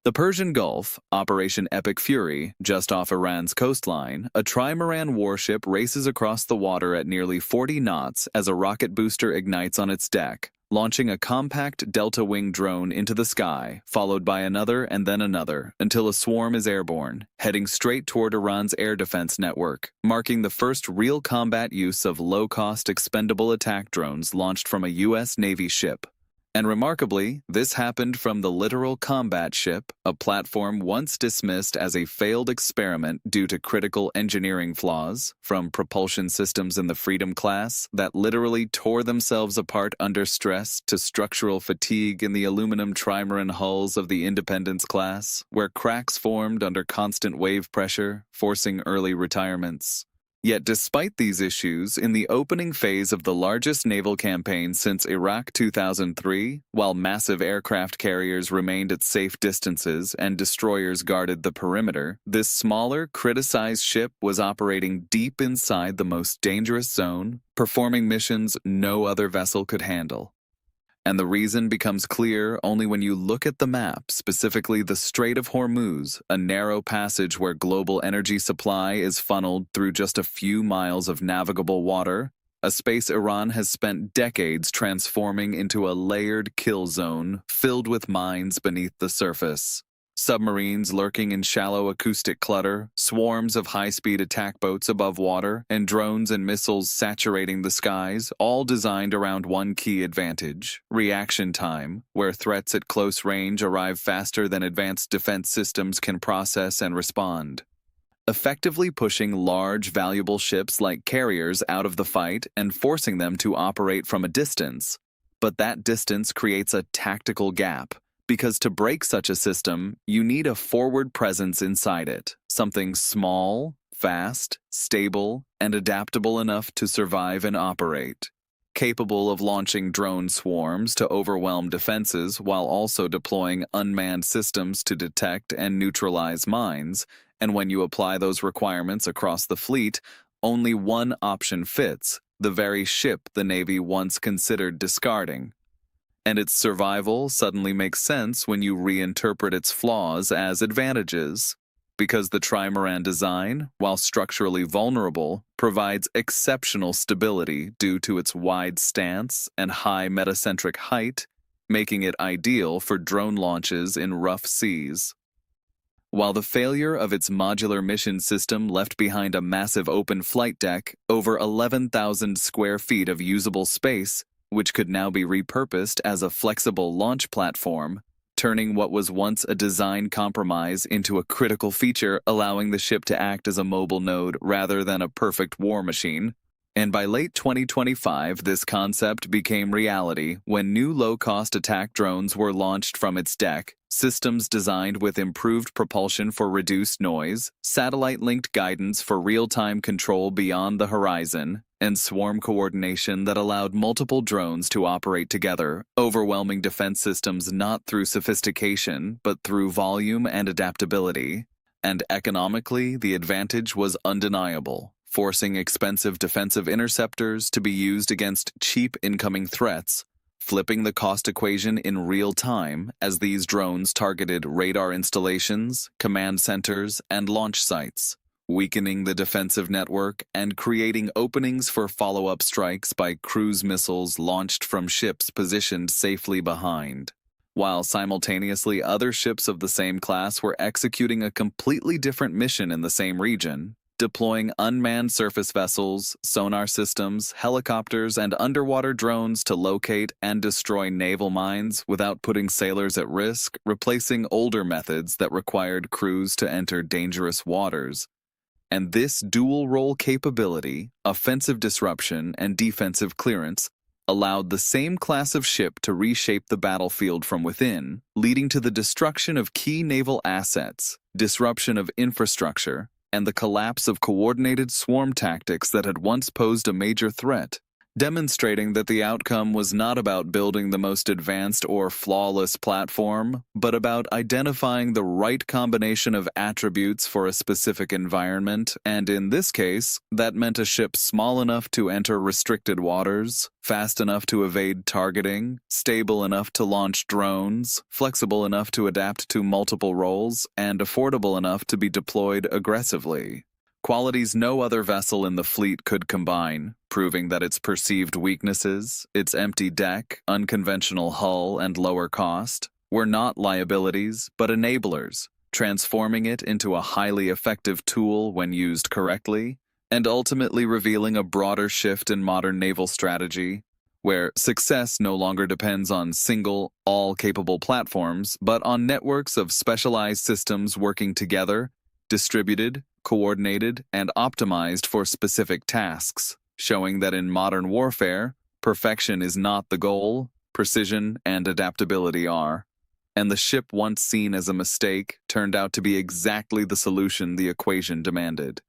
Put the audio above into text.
The Persian Gulf, Operation Epic Fury, just off Iran's coastline, a trimaran warship races across the water at nearly 40 knots as a rocket booster ignites on its deck, launching a compact delta-wing drone into the sky, followed by another and then another, until a swarm is airborne, heading straight toward Iran's air defense network, marking the first real combat use of low-cost expendable attack drones launched from a U.S. Navy ship. And remarkably, this happened from the Littoral Combat Ship, a platform once dismissed as a failed experiment due to critical engineering flaws, from propulsion systems in the Freedom class that literally tore themselves apart under stress to structural fatigue in the aluminum trimaran hulls of the Independence class, where cracks formed under constant wave pressure, forcing early retirements. Yet despite these issues, in the opening phase of the largest naval campaign since Iraq 2003, while massive aircraft carriers remained at safe distances and destroyers guarded the perimeter, this smaller, criticized ship was operating deep inside the most dangerous zone, performing missions no other vessel could handle. And the reason becomes clear only when you look at the map, specifically the Strait of Hormuz, a narrow passage where global energy supply is funneled through just a few miles of navigable water, a space Iran has spent decades transforming into a layered kill zone filled with mines beneath the surface. Submarines lurking in shallow acoustic clutter, swarms of high-speed attack boats above water, and drones and missiles saturating the skies, all designed around one key advantage: reaction time, where threats at close range arrive faster than advanced defense systems can process and respond. Effectively pushing large, valuable ships like carriers out of the fight and forcing them to operate from a distance. But that distance creates a tactical gap. Because to break such a system, you need a forward presence inside it, something small, fast, stable, and adaptable enough to survive and operate, capable of launching drone swarms to overwhelm defenses while also deploying unmanned systems to detect and neutralize mines, and when you apply those requirements across the fleet, only one option fits: the very ship the Navy once considered discarding. And its survival suddenly makes sense when you reinterpret its flaws as advantages, because the trimaran design, while structurally vulnerable, provides exceptional stability due to its wide stance and high metacentric height, making it ideal for drone launches in rough seas. While the failure of its modular mission system left behind a massive open flight deck, over 11,000 square feet of usable space, which could now be repurposed as a flexible launch platform, turning what was once a design compromise into a critical feature, allowing the ship to act as a mobile node rather than a perfect war machine. And by late 2025, this concept became reality when new low-cost attack drones were launched from its deck, systems designed with improved propulsion for reduced noise, satellite-linked guidance for real-time control beyond the horizon, and swarm coordination that allowed multiple drones to operate together, overwhelming defense systems not through sophistication, but through volume and adaptability. And economically, the advantage was undeniable, forcing expensive defensive interceptors to be used against cheap incoming threats, flipping the cost equation in real time as these drones targeted radar installations, command centers, and launch sites, weakening the defensive network and creating openings for follow-up strikes by cruise missiles launched from ships positioned safely behind, while simultaneously other ships of the same class were executing a completely different mission in the same region, deploying unmanned surface vessels, sonar systems, helicopters, and underwater drones to locate and destroy naval mines without putting sailors at risk, replacing older methods that required crews to enter dangerous waters. And this dual-role capability, offensive disruption and defensive clearance, allowed the same class of ship to reshape the battlefield from within, leading to the destruction of key naval assets, disruption of infrastructure, and the collapse of coordinated swarm tactics that had once posed a major threat. demonstrating that the outcome was not about building the most advanced or flawless platform, but about identifying the right combination of attributes for a specific environment, and in this case, that meant a ship small enough to enter restricted waters, fast enough to evade targeting, stable enough to launch drones, flexible enough to adapt to multiple roles, and affordable enough to be deployed aggressively. Qualities no other vessel in the fleet could combine, proving that its perceived weaknesses, its empty deck, unconventional hull, and lower cost, were not liabilities but enablers, transforming it into a highly effective tool when used correctly, and ultimately revealing a broader shift in modern naval strategy, where success no longer depends on single, all-capable platforms, but on networks of specialized systems working together, distributed, coordinated, and optimized for specific tasks, showing that in modern warfare, perfection is not the goal, precision and adaptability are. And the ship once seen as a mistake turned out to be exactly the solution the equation demanded.